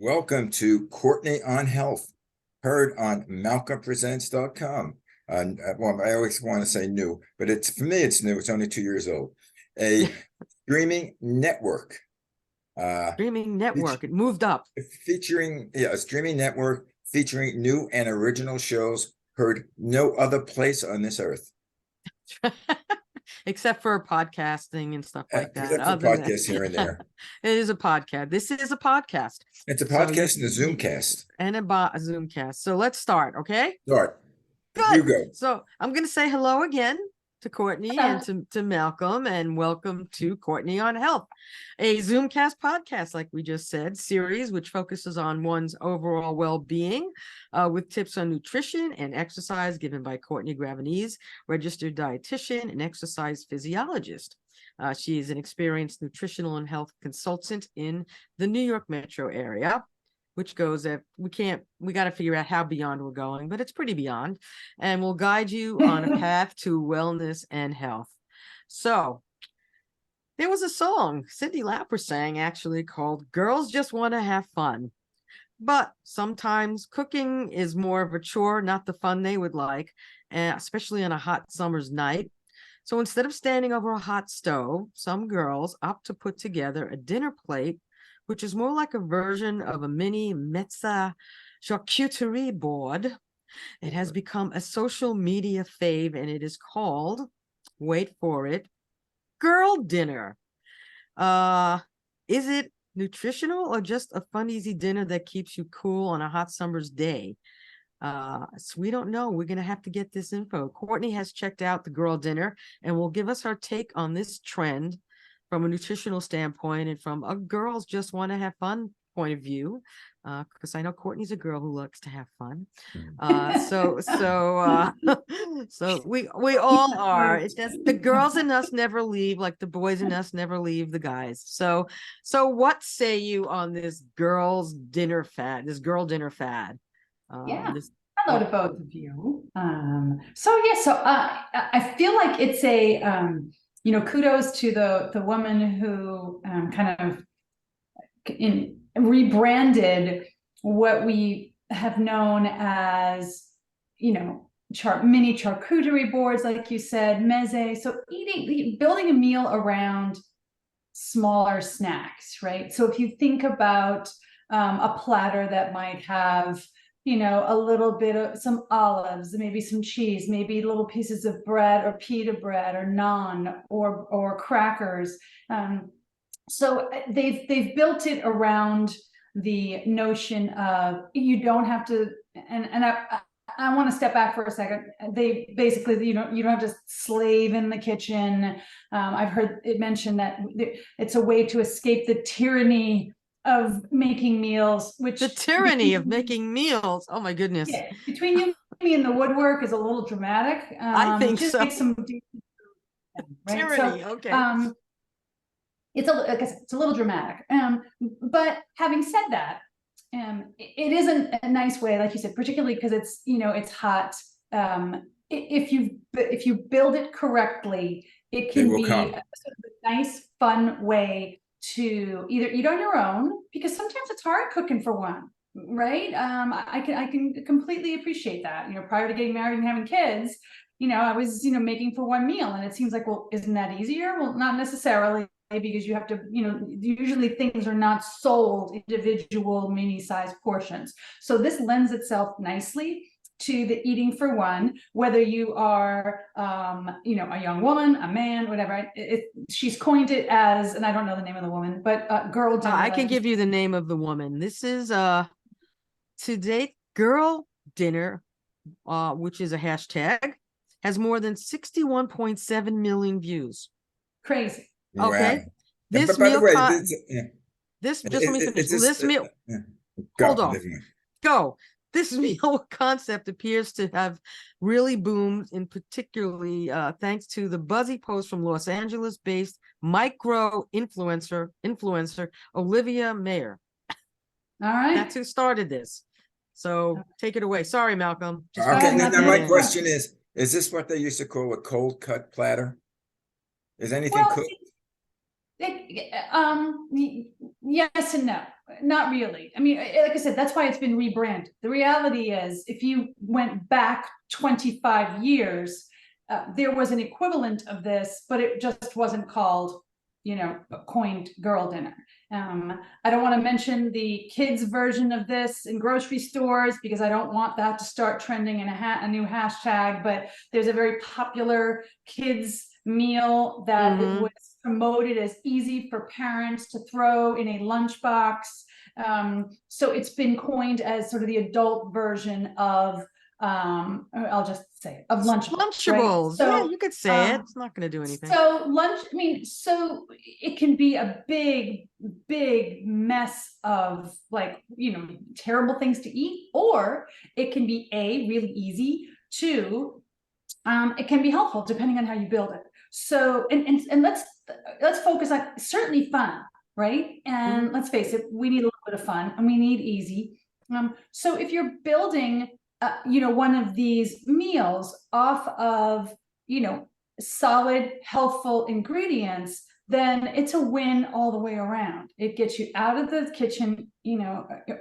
Welcome to Courtney on Health, heard on MalcolmPresents.com. Well, I always want to say new, but for me, it's new. It's only 2 years old. A streaming network. Streaming network. It moved up. A streaming network featuring new and original shows heard no other place on this earth. Except for podcasting and stuff like that. Except for podcasts here and there. It is a podcast. This is a podcast. It's a podcast and a Zoomcast. And a Zoomcast. So let's start, okay? Start. Good. You go. So I'm going to say hello again to Courtney and to Malcolm, and welcome to Courtney on Health, a Zoomcast podcast, like we just said, series which focuses on one's overall well-being with tips on nutrition and exercise given by Courtney Gravenese, registered dietitian and exercise physiologist. She is an experienced nutritional and health consultant in the New York metro area, which goes at we got to figure out how beyond we're going, but it's pretty beyond, and we'll guide you on a path to wellness and health. So there was a song Cyndi Lauper sang, actually, called Girls Just Want to Have Fun. But sometimes cooking is more of a chore, not the fun they would like, especially on a hot summer's night. So instead of standing over a hot stove, some girls opt to put together a dinner plate, which is more like a version of a mini mezza charcuterie board. It has become a social media fave, and it is called, wait for it, Girl Dinner. Is it nutritional or just a fun, easy dinner that keeps you cool on a hot summer's day? So we don't know. We're going to have to get this info. Courtney has checked out the Girl Dinner and will give us her take on this trend from a nutritional standpoint and from a girls just want to have fun point of view, because I know Courtney's a girl who likes to have fun. So we all are. It's just the girls in us never leave, like the boys in us never leave the guys. So what say you on this girls dinner fad? This girl dinner fad? Hello to both of you. I feel like it's a kudos to the woman who kind of rebranded what we have known as, mini charcuterie boards, like you said, meze. So building a meal around smaller snacks, right? So if you think about a platter that might have, a little bit of some olives, maybe some cheese, maybe little pieces of bread or pita bread or naan or crackers. So they've built it around the notion of you don't have to, and I want to step back for a second. They basically, you don't have to slave in the kitchen. I've heard it mentioned that it's a way to escape the tyranny of making meals, which the tyranny of making meals. Oh my goodness. Yeah, between you and me and the woodwork is a little dramatic. I think just so. Make some right? Tyranny, so, okay. It's a little dramatic. But having said that, it is a nice way, like you said, particularly because it's it's hot. If you build it correctly, it can be a nice, fun way to either eat on your own, because sometimes it's hard cooking for one, right? I can completely appreciate that. Prior to getting married and having kids, I was making for one meal, and it seems like, well, isn't that easier? Well, not necessarily, because you have to, usually things are not sold individual mini-sized portions. So this lends itself nicely to the eating for one, whether you are, a young woman, a man, whatever. She's coined it as, and I don't know the name of the woman, but Girl Dinner. I can give you the name of the woman. This is to date Girl Dinner, which is a hashtag, has more than 61.7 million views. Crazy. Okay. Wow. This meal. Hold on. Go. This meal concept appears to have really boomed, in particularly thanks to the buzzy post from Los Angeles-based micro influencer Olivia Mayer. All right, that's who started this. So take it away. Sorry, Malcolm. Okay. Now my question is this what they used to call a cold cut platter? Is anything cooked? Yes and no. not really. I mean, like I said, that's why it's been rebranded. The reality is, if you went back 25 years, there was an equivalent of this, but it just wasn't called, coined Girl Dinner. I don't want to mention the kids version of this in grocery stores because I don't want that to start trending in a new hashtag, but there's a very popular kids meal that Mhm. was promoted as easy for parents to throw in a lunchbox. So it's been coined as sort of the adult version of, I'll just say it, of Lunchables, right? Lunchables. Yeah, you could say it. It's not going to do anything. So so it can be a big, big mess of terrible things to eat, or it can be really easy. Two, it can be helpful depending on how you build it. So, and let's focus on certainly fun, right? And let's face it, we need a little bit of fun and we need easy. So if you're building, one of these meals off of, solid, healthful ingredients, then it's a win all the way around. It gets you out of the kitchen,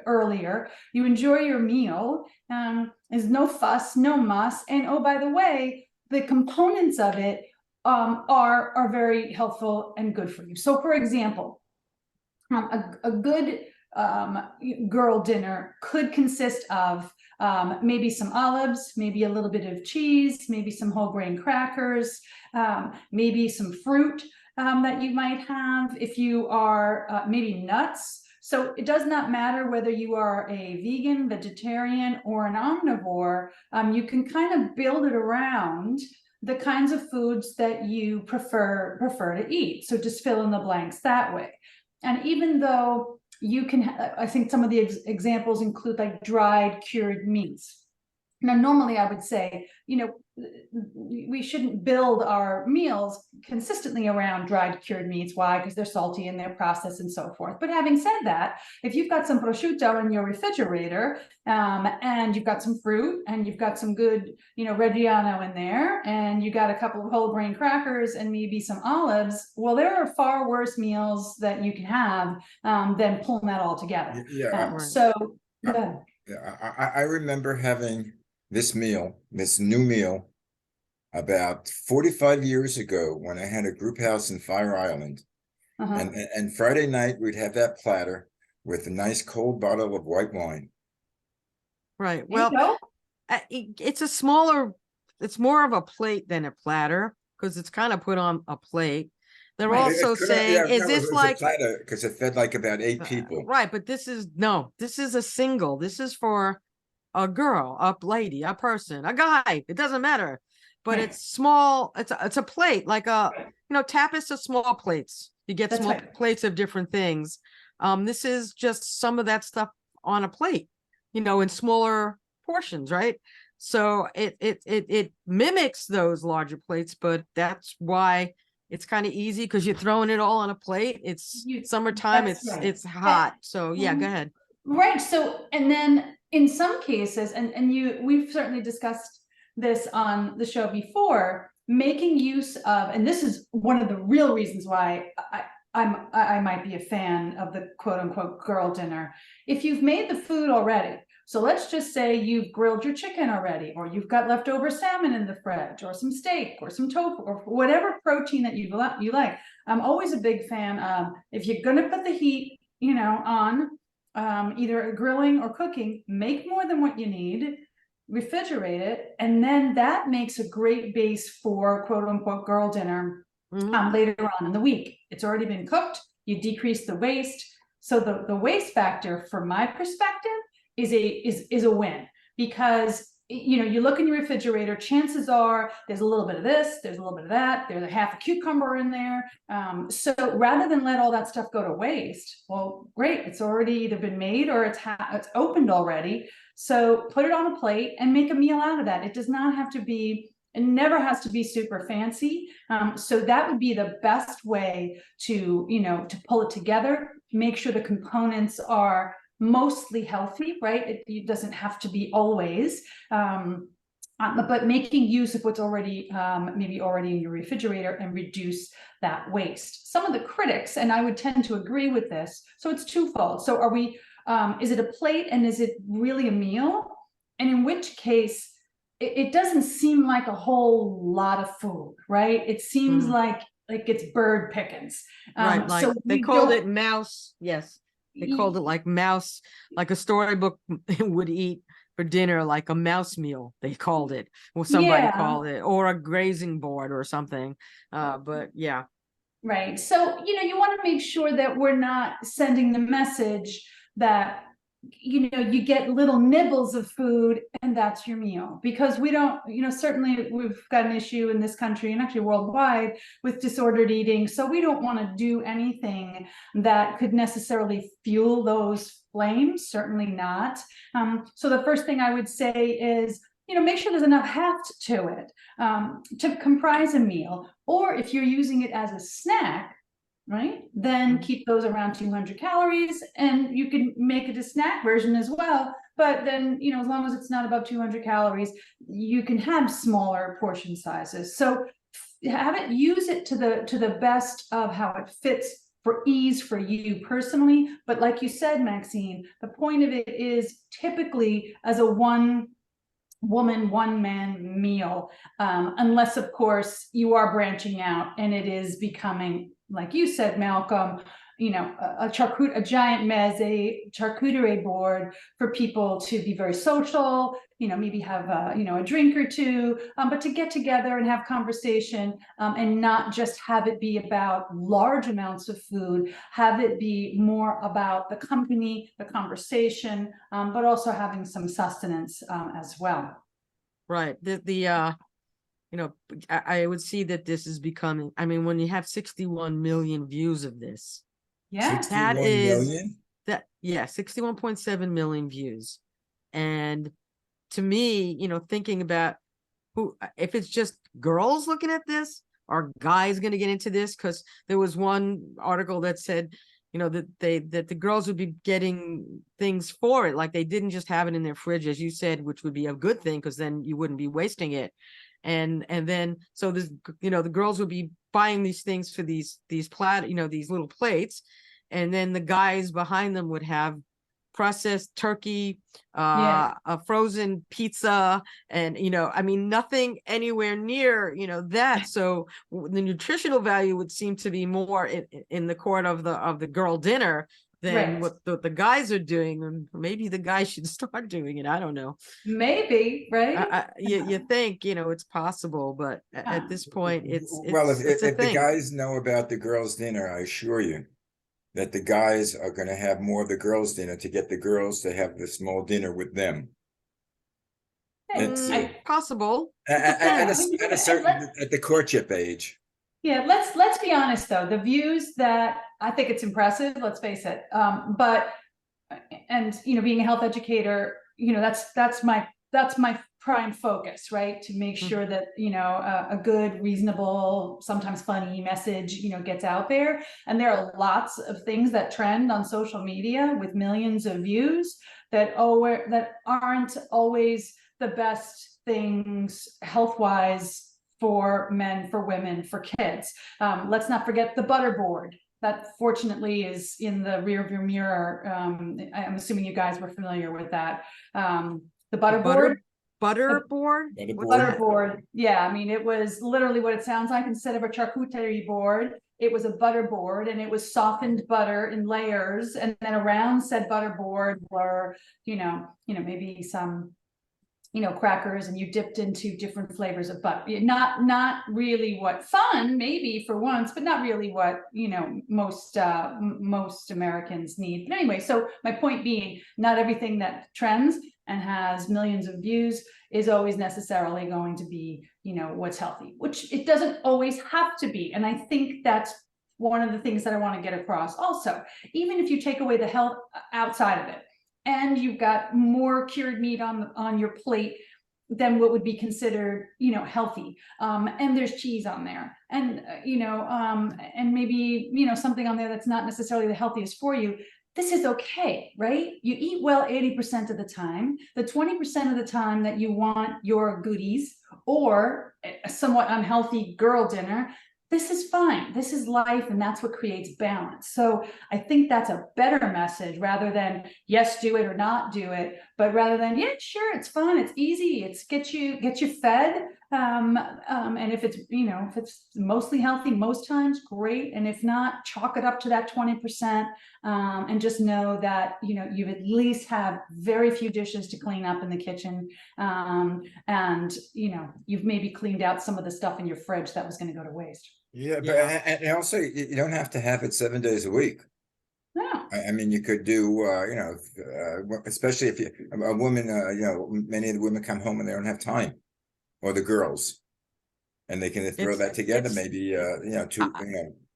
earlier. You enjoy your meal. There's no fuss, no muss. And oh, by the way, the components of it are very helpful and good for you. So, for example, a good girl dinner could consist of maybe some olives, maybe a little bit of cheese, maybe some whole grain crackers, maybe some fruit that you might have. If you are maybe nuts. So it does not matter whether you are a vegan, vegetarian, or an omnivore. You can kind of build it around the kinds of foods that you prefer to eat. So just fill in the blanks that way. And even though you can, I think some of the examples include like dried, cured meats. Now, normally I would say, we shouldn't build our meals consistently around dried, cured meats. Why? Because they're salty and they're processed and so forth. But having said that, if you've got some prosciutto in your refrigerator, and you've got some fruit and you've got some good, Reggiano in there, and you got a couple of whole grain crackers and maybe some olives, well, there are far worse meals that you can have than pulling that all together. Yeah. So, yeah, I remember having this new meal, about 45 years ago when I had a group house in Fire Island. And Friday night we'd have that platter with a nice cold bottle of white wine. Right. Well, it's more of a plate than a platter because it's kind of put on a plate. They're also saying, is this like platter because it fed like about 8 people. Right, but this is a single. This is for a girl, a lady, a person, a guy. It doesn't matter. But it's small. It's a plate, like tapas are small plates. You get small plates of different things. This is just some of that stuff on a plate, in smaller portions, right? So it mimics those larger plates, but that's why it's kind of easy because you're throwing it all on a plate. It's summertime. It's hot. So yeah, go ahead. Right. So, and then in some cases, we've certainly discussed this on the show before, making use of, and this is one of the real reasons why I might be a fan of the quote unquote girl dinner. If you've made the food already, so let's just say you've grilled your chicken already, or you've got leftover salmon in the fridge, or some steak, or some tofu, or whatever protein that you like. I'm always a big fan of, if you're going to put the heat, on either grilling or cooking, make more than what you need, refrigerate it, and then that makes a great base for quote unquote girl dinner later on in the week. It's already been cooked, you decrease the waste. So the waste factor, from my perspective, is a win, because you look in your refrigerator, chances are there's a little bit of this, there's a little bit of that, there's a half a cucumber in there. So rather than let all that stuff go to waste, well, great, it's already either been made or it's opened already. So put it on a plate and make a meal out of that. It does not have to be, it never has to be super fancy. So that would be the best way to pull it together, make sure the components are mostly healthy, right? It doesn't have to be always. but making use of what's already maybe already in your refrigerator and reduce that waste. Some of the critics, and I would tend to agree with this, so it's twofold. So are we, is it a plate and is it really a meal? And in which case, it doesn't seem like a whole lot of food, right? It seems like it's bird pickings. Right, like So they we called it don't- mouse. Yes, they called it like mouse, like a storybook would eat for dinner, like a mouse meal. They called it, or somebody Yeah. called it, or a grazing board or something. But yeah, Right. So, you want to make sure that we're not sending the message that, you get little nibbles of food and that's your meal, because we don't, certainly we've got an issue in this country and actually worldwide with disordered eating. So we don't want to do anything that could necessarily fuel those flames, certainly not. So the first thing I would say is, make sure there's enough heft to it to comprise a meal. Or if you're using it as a snack, right, then keep those around 200 calories, and you can make it a snack version as well. But then, as long as it's not above 200 calories, you can have smaller portion sizes. So use it to the best of how it fits for ease for you personally. But like you said, Maxine, the point of it is typically as a one woman, one man meal, unless of course you are branching out and it is becoming, like you said, Malcolm, a giant meze, a charcuterie board for people to be very social, maybe have a drink or two, but to get together and have conversation, and not just have it be about large amounts of food, have it be more about the company, the conversation, but also having some sustenance as well. right. I would see that this is becoming, I mean, when you have 61 million views of this, Yeah. that 61 is million? that, yeah, 61.7 million views. And to me, thinking about if it's just girls looking at this, are guys going to get into this? Because there was one article that said, that the girls would be getting things for it, like they didn't just have it in their fridge, as you said, which would be a good thing because then you wouldn't be wasting it. And then so this, the girls would be buying these things for these these little plates, and then the guys behind them would have processed turkey, a frozen pizza, and I mean, nothing anywhere near that. So the nutritional value would seem to be more in the court of the girl dinner than Right. what the guys are doing. And maybe the guys should start doing it. I don't know. Maybe, right? You think it's possible, but at this point Well, it's a if the thing. guys know about the girls' dinner, I assure you that the guys are going to have more of the girls' dinner to get the girls to have the small dinner with them. It's Possible. at the courtship age. Yeah, let's be honest though. The views that I think it's impressive, let's face it. But being a health educator, that's my prime focus, right? To make sure that a good, reasonable, sometimes funny message gets out there. And there are lots of things that trend on social media with millions of views that aren't always the best things health-wise for men, for women, for kids. Let's not forget the butter board. That fortunately is in the rearview mirror. I'm assuming you guys were familiar with that. The butter board. Butter board? Butter board. Yeah, I mean, it was literally what it sounds like. Instead of a charcuterie board, it was a butter board, and it was softened butter in layers. And then around said butter board were, maybe some crackers, and you dipped into different flavors of butter. Not really what fun, maybe for once, but not really what most Americans need. But anyway, so my point being, not everything that trends and has millions of views is always necessarily going to be what's healthy, which it doesn't always have to be. And I think that's one of the things that I want to get across also. Even if you take away the health outside of it, and you've got more cured meat on your plate than what would be considered, healthy. And there's cheese on there, and and maybe something on there that's not necessarily the healthiest for you. this is okay, right? You eat well 80% of the time. The 20% of the time that you want your goodies or a somewhat unhealthy girl dinner, this is fine. This is life, and that's what creates balance. So I think that's a better message rather than yes, do it or not do it, but rather than yeah, sure, it's fun, it's easy, it's get you fed. And if it's, you know, if it's mostly healthy most times, great. And if not, chalk it up to that 20%. And just know that, you know, you at least have very few dishes to clean up in the kitchen. And, you know, you've maybe cleaned out some of the stuff in your fridge that was going to go to waste. Yeah, but Yeah. and also you don't have to have it 7 days a week. No. I mean, you could do, especially if a woman, many of the women come home and they don't have time, or the girls, and they can throw that together, maybe,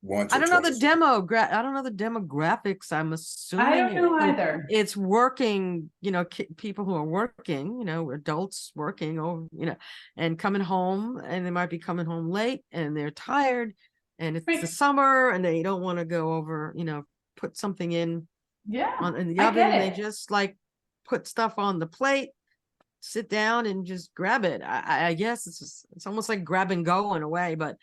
once I or don't know the twice. I don't know the demographics. I'm assuming I don't know either. it's working, you know, people who are working, you know, adults working, or, you know, and coming home, and they might be coming home late and they're tired, and it's the Right. summer and they don't want to go over, you know, put something in Yeah, the I oven, get and they it. just like put stuff on the plate, sit down and just grab it. I guess it's almost like grab and go in a way, but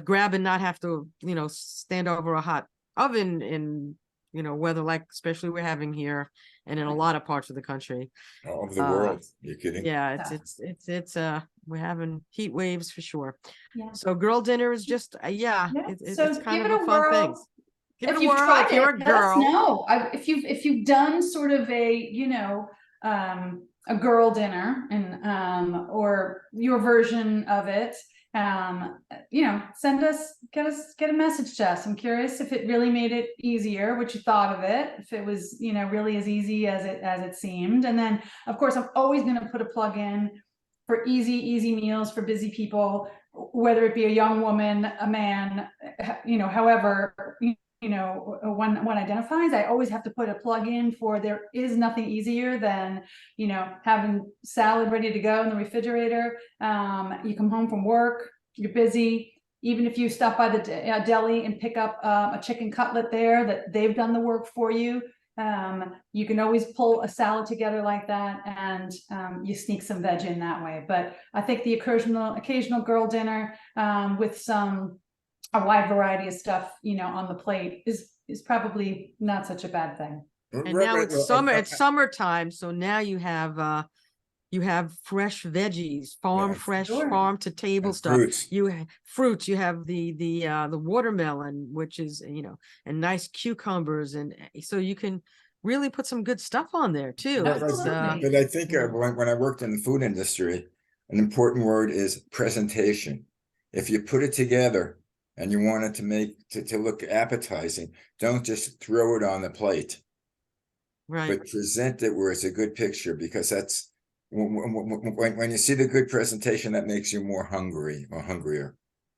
grab and not have to, you know, stand over a hot oven in, you know, weather like especially we're having here and in a lot of parts of the country. All over the Uh, world. You're kidding? Yeah, it's we're having heat waves for sure. Yeah. So girl dinner is just Yeah. it's So kind give of it a a fun thing. whirl. Give it If a you've whirl if tried it, you're a let us girl. know. If you've done sort of a girl dinner and or your version of it, you know, get a message to us. I'm curious if it really made it easier, what you thought of it, if it was, you know, really as easy as it seemed. And then of course I'm always going to put a plug in for easy meals for busy people, whether it be a young woman, a man, you know, however, you know, one identifies. I always have to put a plug in for there is nothing easier than, you know, having salad ready to go in the refrigerator. You come home from work, you're busy. Even if you stop by the deli and pick up a chicken cutlet there, that they've done the work for you. You can always pull a salad together like that, and you sneak some veg in that way. But I think the occasional girl dinner with a wide variety of stuff, you know, on the plate is probably not such a bad thing. And now it's summer, it's summertime, so now you have fresh veggies, fresh, Sure. farm to table And stuff. fruits. You have fruits, you have the watermelon, which is, you know, and nice cucumbers, and so you can really put some good stuff on there too. But I think when I worked in the food industry, an important word is presentation. If you put it together and you want it to make to look appetizing, don't just throw it on the plate, right? but present it where it's a good picture, because that's when you see the good presentation, that makes you more hungry or hungrier.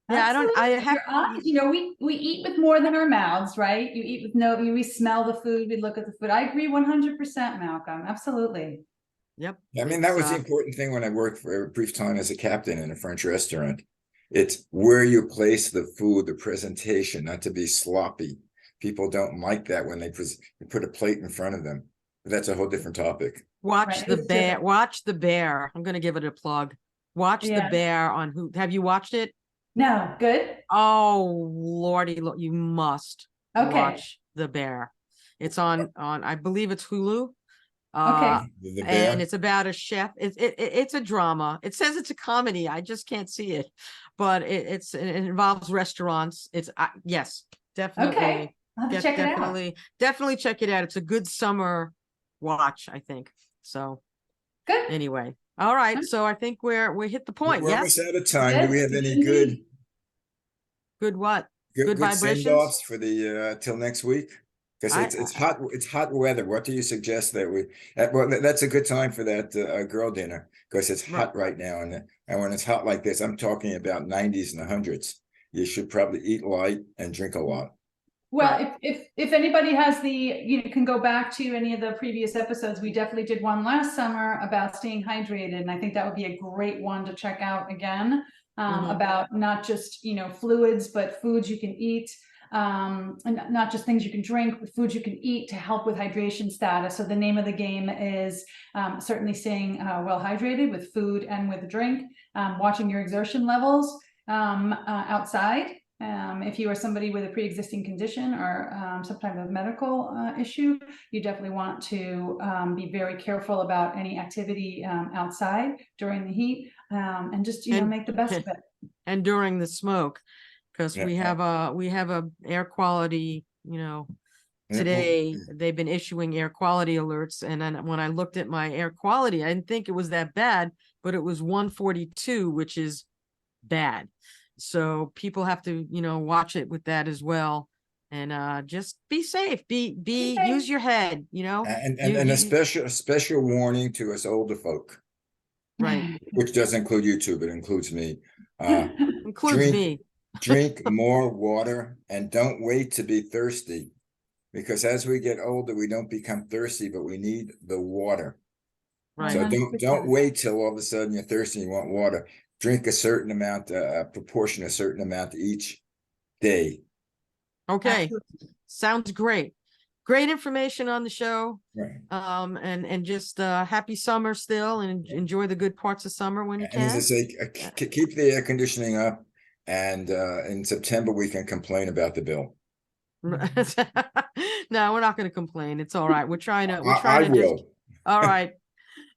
Yeah, Your eyes, you know, we eat with more than our mouths, right? You eat with we smell the food, we look at the food. I agree 100%, Malcolm. Absolutely. Yep. I mean, that was the important thing when I worked for a brief time as a captain in a French restaurant. It's where you place the food, the presentation, not to be sloppy. People don't like that when they put a plate in front of them. But that's a whole different topic. Watch the bear. Watch the bear. I'm going to give it a plug. Watch the bear on who? Have you watched it? No. Good. Oh Lordy, you must watch the bear. It's on I believe it's Hulu. Okay. And it's about a chef. It's a drama. It says it's a comedy. I just can't see it, but it involves restaurants. It's yes, definitely. Okay. I'll have to check it out. Definitely check it out. It's a good summer watch, I think. So good. Anyway, all right. So I think we hit the point. We're yes. Almost out of time. Do we have any good what? Good vibrations send-offs for the till next week? Because it's hot weather. What do you suggest that we? Well, that's a good time for that girl dinner, because it's hot right now, and when it's hot like this, I'm talking about 90s and 100s. You should probably eat light and drink a lot. Well, if anybody has can go back to any of the previous episodes. We definitely did one last summer about staying hydrated, and I think that would be a great one to check out again, about not just fluids, but foods you can eat. and not just things you can drink, but foods you can eat to help with hydration status. So the name of the game is certainly staying well hydrated with food and with drink, watching your exertion levels outside. If you are somebody with a pre-existing condition or some type of medical issue, you definitely want to be very careful about any activity outside during the heat, and just, you know, make the best of it. And during the smoke, because Yeah. we have a air quality, you know, Yeah, well, today they've been issuing air quality alerts, and then when I looked at my air quality, I didn't think it was that bad, but it was 142, which is bad. So people have to, you know, watch it with that as well, and just be safe. Be safe. use your head, you know. And a special warning to us older folk, Right. which does include you too, but includes me. Includes me. Drink more water and don't wait to be thirsty, because as we get older, we don't become thirsty, but we need the water. Right. So 100%. don't wait till all of a sudden you're thirsty and you want water. Drink a certain amount, a certain amount each day. Okay. Absolutely. Sounds great. Great information on the show. Right. And just happy summer still, and enjoy the good parts of summer when you And as I can. say, keep the air conditioning up, and in September we can complain about the bill. No, we're not going to complain. It's all right. We're trying to I just will. all right.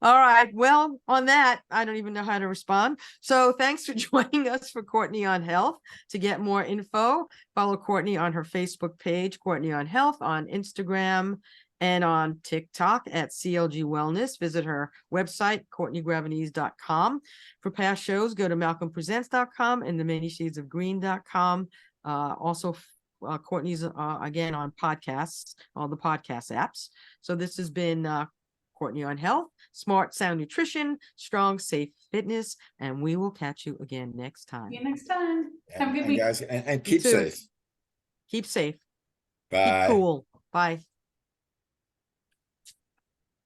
All right. Well, on that, I don't even know how to respond. So thanks for joining us for Courtney on Health. To get more info, follow Courtney on her Facebook page, Courtney on Health, on Instagram, and on TikTok at CLG Wellness. Visit her website, CourtneyGravenese.com. For past shows, go to MalcolmPresents.com and theManyShadesOfGreen.com. Also, Courtney's again on podcasts, all the podcast apps. So this has been Courtney on Health, smart, sound nutrition, strong, safe fitness, and we will catch you again next time. See you next time. Have a good And week. guys, and You keep too. safe. Keep safe. Bye. Keep cool. Bye.